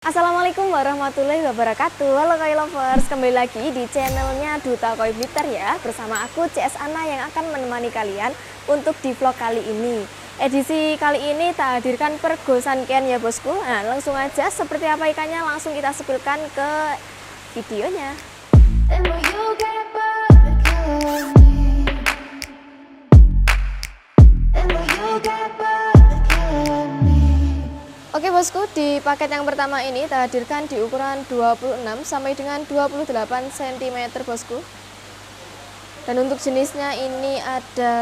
Assalamualaikum warahmatullahi wabarakatuh. Halo Koi Lovers, kembali lagi di channelnya Duta Koi Blitter ya. Bersama aku CS Ana yang akan menemani kalian untuk di vlog kali ini. Edisi kali ini tak hadirkan pergosan Ken ya bosku. Nah langsung aja seperti apa ikannya langsung kita sepilkan ke videonya. Oke bosku, di paket yang pertama ini kita hadirkan di ukuran 26 sampai dengan 28 cm bosku. Dan untuk jenisnya ini ada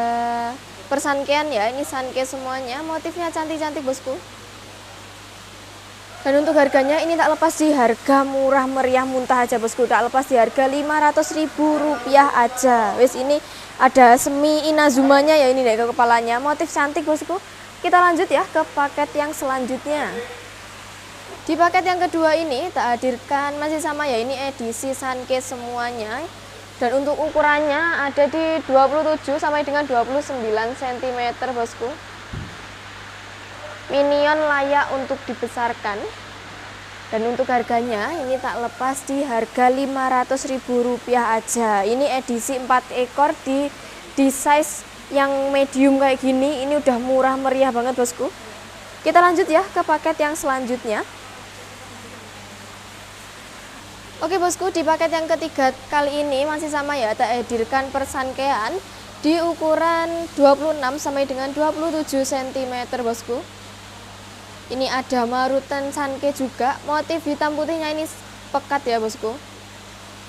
persankean ya, ini sanke semuanya, motifnya cantik-cantik bosku. Dan untuk harganya ini tak lepas di harga murah meriah muntah aja bosku, tak lepas di harga Rp500.000 aja. Wes ini ada semi inazumanya ya ini deh ke kepalanya, motif cantik bosku. Kita lanjut ya ke paket yang selanjutnya. Di paket yang kedua ini tak hadirkan masih sama ya, ini edisi sanke semuanya. Dan untuk ukurannya ada di 27 sampai dengan 29 cm bosku. Minion layak untuk dibesarkan. Dan untuk harganya ini tak lepas di harga Rp500.000 aja. Ini edisi 4 ekor di size yang medium kayak gini, ini udah murah meriah banget bosku. Kita lanjut ya ke paket yang selanjutnya. Oke bosku, di paket yang ketiga kali ini masih sama ya, tak hadirkan persankean di ukuran 26 sampai dengan 27 cm bosku. Ini ada marutan sanke juga, motif hitam putihnya ini pekat ya bosku.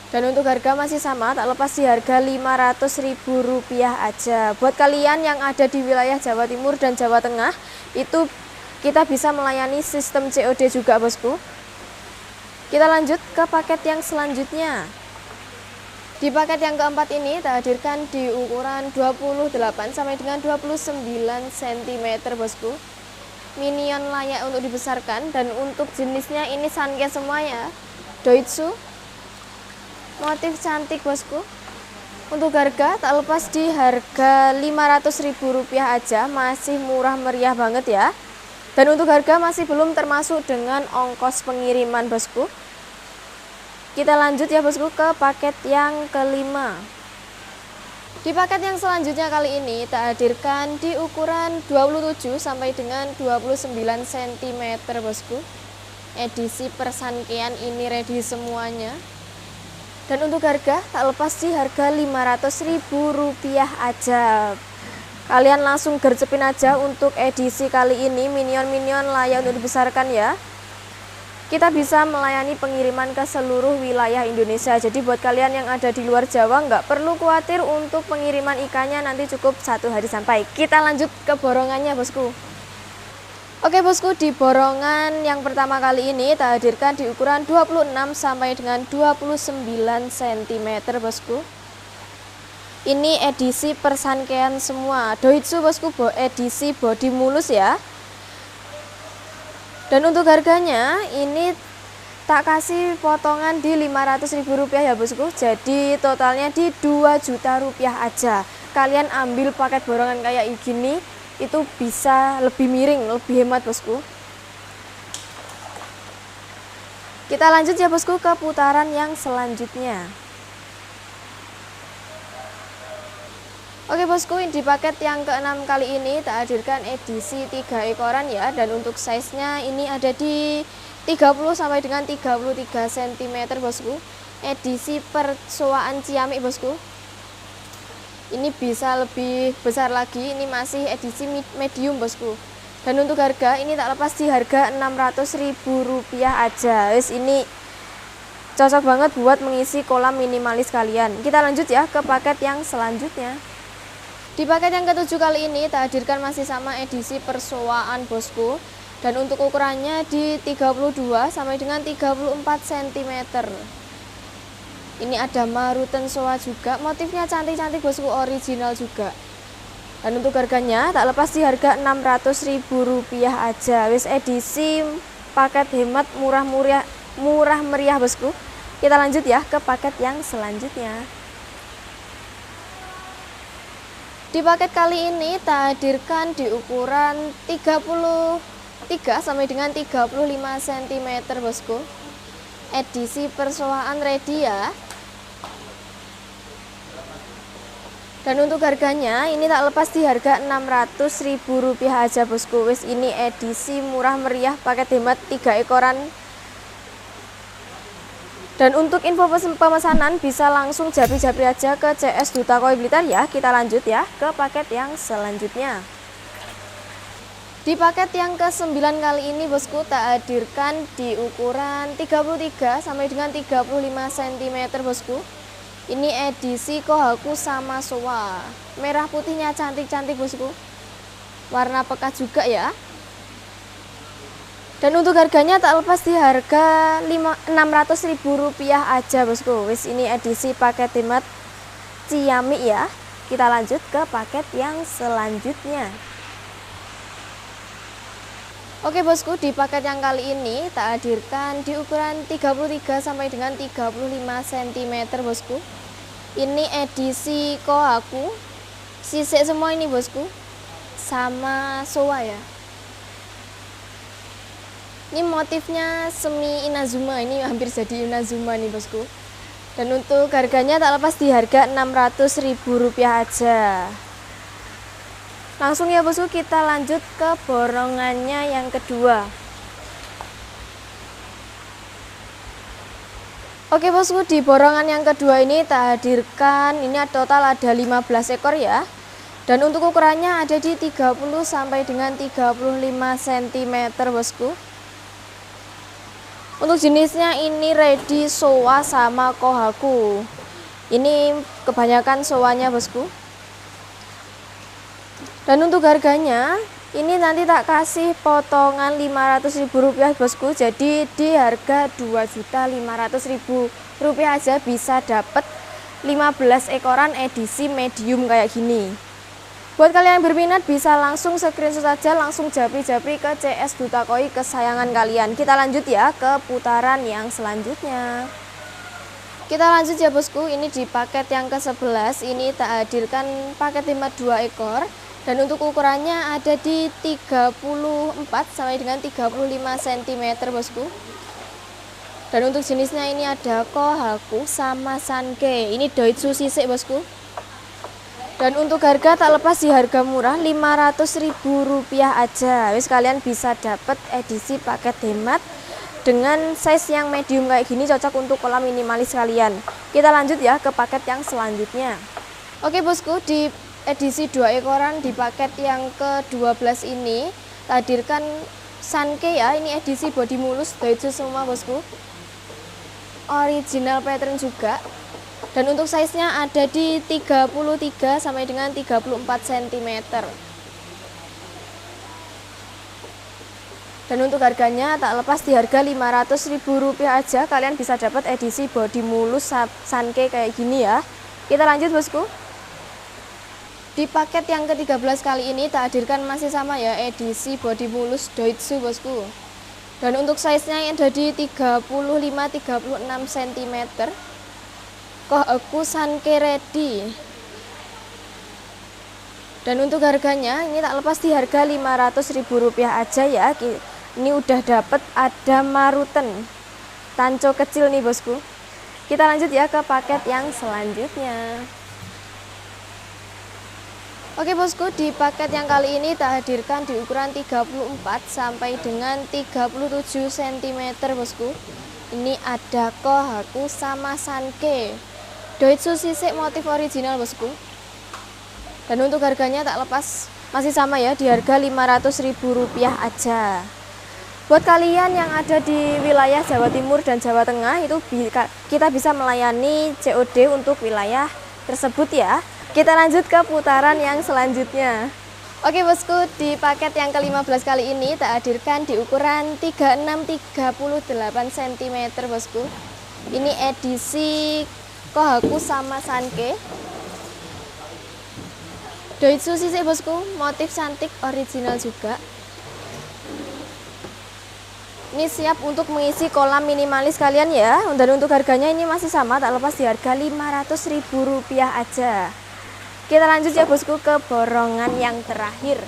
Dan untuk harga masih sama, tak lepas di harga Rp500.000 aja. Buat kalian yang ada di wilayah Jawa Timur dan Jawa Tengah, itu kita bisa melayani sistem COD juga bosku. Kita lanjut ke paket yang selanjutnya. Di paket yang keempat ini tak hadirkan di ukuran 28 sampai dengan 29 cm bosku. Minion layak untuk dibesarkan dan untuk jenisnya ini sanke semuanya. Doitsu. Motif cantik bosku. Untuk harga tak lepas di harga Rp500.000 aja, masih murah meriah banget ya. Dan untuk harga masih belum termasuk dengan ongkos pengiriman bosku. Kita lanjut ya bosku ke paket yang kelima. Di paket yang selanjutnya kali ini tak hadirkan di ukuran 27 sampai dengan 29 cm bosku. Edisi persankean ini ready semuanya. Dan untuk harga tak lepas di harga Rp500.000 aja. Kalian langsung gercepin aja untuk edisi kali ini, minion-minion layak untuk dibesarkan ya. Kita bisa melayani pengiriman ke seluruh wilayah Indonesia. Jadi buat kalian yang ada di luar Jawa nggak perlu khawatir untuk pengiriman ikannya, nanti cukup 1 hari sampai. Kita lanjut ke borongannya bosku. Oke bosku, di borongan yang pertama kali ini tak hadirkan di ukuran 26 sampai dengan 29 cm bosku. Ini edisi persankean semua, Doitsu bosku, edisi body mulus ya. Dan untuk harganya ini tak kasih potongan di Rp500.000 ya bosku. Jadi totalnya di Rp2 juta aja. Kalian ambil paket borongan kayak gini itu bisa lebih miring, lebih hemat bosku. Kita lanjut ya bosku ke putaran yang selanjutnya. Oke bosku, di paket yang keenam kali ini tak hadirkan edisi 3 ekoran ya. Dan untuk size-nya ini ada di 30 sampai dengan 33 cm bosku. Edisi persuaan ciamik bosku. Ini bisa lebih besar lagi, ini masih edisi medium bosku. Dan untuk harga ini tak lepas di harga Rp600.000 aja. Wes ini cocok banget buat mengisi kolam minimalis kalian. Kita lanjut ya ke paket yang selanjutnya. Di paket yang ketujuh kali ini tak hadirkan masih sama edisi persoaan bosku. Dan untuk ukurannya di 32 sampai dengan 34 cm. Ini ada marutan soa juga, motifnya cantik-cantik bosku, original juga. Dan untuk harganya tak lepas di harga Rp600.000 aja. Wis edisi paket hemat murah meriah bosku. Kita lanjut ya ke paket yang selanjutnya. Di paket kali ini tak hadirkan di ukuran 30 sampai dengan 35 cm bosku. Edisi persoalan ready ya. Dan untuk harganya ini tak lepas di harga Rp600.000 aja bosku. Wis ini edisi murah meriah paket hemat 3 ekoran. Dan untuk info pemesanan bisa langsung japri-japri aja ke CS Duta Koi Blitar ya. Kita lanjut ya ke paket yang selanjutnya. Di paket yang ke-9 kali ini bosku tak hadirkan di ukuran 33 sampai dengan 35 cm bosku. Ini edisi Kohaku sama Showa. Merah putihnya cantik-cantik bosku. Warna pekat juga ya. Dan untuk harganya tak lepas di harga Rp600.000 aja bosku. Wis ini edisi paket hemat Ciamik ya. Kita lanjut ke paket yang selanjutnya. Oke bosku, di paket yang kali ini tak hadirkan di ukuran 33 sampai dengan 35 cm bosku. Ini edisi Kohaku. Sisik semua ini bosku. Sama Showa ya. Ini motifnya semi Inazuma, ini hampir jadi Inazuma nih bosku. Dan untuk harganya tak lepas di harga Rp600.000 aja. Langsung ya bosku, kita lanjut ke borongannya yang kedua. Oke bosku, di borongan yang kedua ini tak hadirkan, ini total ada 15 ekor ya. Dan untuk ukurannya ada di 30 sampai dengan 35 cm bosku. Untuk jenisnya ini ready Showa sama Kohaku. Ini kebanyakan Showanya bosku. Dan untuk harganya ini nanti tak kasih potongan Rp500.000 bosku. Jadi di harga Rp2.500.000 aja bisa dapat 15 ekoran edisi medium kayak gini. Buat kalian yang berminat bisa langsung screenshot saja, langsung japri-japri ke CS Duta Koi kesayangan kalian. Kita lanjut ya ke putaran yang selanjutnya. Kita lanjut ya bosku, ini di paket yang ke-11 ini tak hadirkan paket hemat 2 ekor. Dan untuk ukurannya ada di 34 sampai dengan 35 cm bosku. Dan untuk jenisnya ini ada Kohaku sama Sanke. Ini Doitsu sisik bosku. Dan untuk harga tak lepas di harga murah Rp500.000 aja. Wis kalian bisa dapat edisi paket hemat dengan size yang medium kayak gini, cocok untuk kolam minimalis kalian. Kita lanjut ya ke paket yang selanjutnya. Oke bosku, di edisi 2 ekoran di paket yang ke-12 ini hadirkan Sanke ya. Ini edisi body mulus Doitsu semua bosku. Original pattern juga. Dan untuk size-nya ada di 33 sampai dengan 34 cm. Dan untuk harganya tak lepas di harga Rp500.000 aja. Kalian bisa dapat edisi body mulus Sanke kayak gini ya. Kita lanjut bosku. Di paket yang ke-13 kali ini tak hadirkan masih sama ya, edisi body mulus Doitsu bosku. Dan untuk size-nya ada di 35-36 cm. Kohaku Sanke ready. Dan untuk harganya ini tak lepas di harga Rp500.000 aja ya. Ini udah dapet ada Maruten Tanco kecil nih bosku. Kita lanjut ya ke paket yang selanjutnya. Oke bosku, di paket yang kali ini tak hadirkan di ukuran 34 sampai dengan 37 cm bosku. Ini ada Kohaku sama Sanke. Doitsu sisik motif original bosku. Dan untuk harganya tak lepas masih sama ya, di harga Rp500.000 aja. Buat kalian yang ada di wilayah Jawa Timur dan Jawa Tengah itu kita bisa melayani COD untuk wilayah tersebut ya. Kita lanjut ke putaran yang selanjutnya. Oke bosku, di paket yang ke-15 kali ini tak hadirkan di ukuran 36-38 cm bosku. Ini edisi Kohaku sama Sanke. Doitsu sisik bosku, motif cantik original juga. Ini siap untuk mengisi kolam minimalis kalian ya. Dan untuk harganya ini masih sama, tak lepas di harga Rp500.000 aja. Kita lanjut ya bosku ke borongan yang terakhir.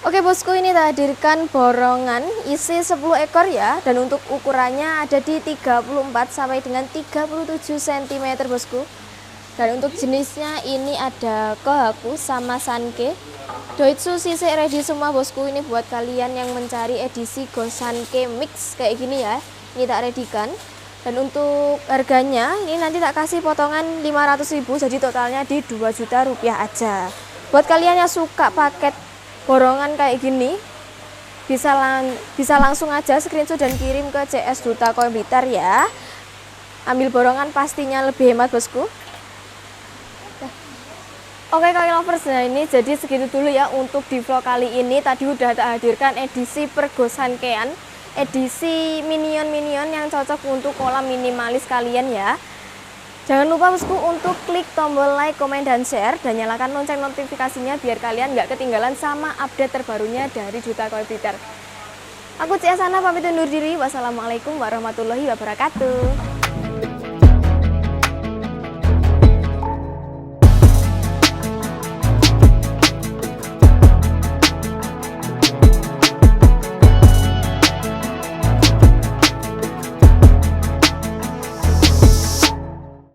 Oke bosku, ini tak hadirkan borongan isi 10 ekor ya, dan untuk ukurannya ada di 34 sampai dengan 37 cm bosku. Dan untuk jenisnya ini ada Kohaku sama Sanke. Doitsu sisik ready semua bosku, ini buat kalian yang mencari edisi Go Sanke mix kayak gini ya. Ini tak readykan. Dan untuk harganya ini nanti tak kasih potongan 500.000, jadi totalnya di 2 juta rupiah aja. Buat kalian yang suka paket borongan kayak gini, bisa langsung aja screenshot dan kirim ke CS Duta Koin Blitar ya. Ambil borongan pastinya lebih hemat bosku. Oke koin lovers, nah ini jadi segitu dulu ya untuk di vlog kali ini. Tadi udah tak hadirkan edisi Pergo Sankean, edisi minion-minion yang cocok untuk kolam minimalis kalian ya. Jangan lupa bosku untuk klik tombol like, komen, dan share, dan nyalakan lonceng notifikasinya biar kalian nggak ketinggalan sama update terbarunya dari Duta Koin Blitar. Aku Cia Sana pamit undur diri. Wassalamualaikum warahmatullahi wabarakatuh.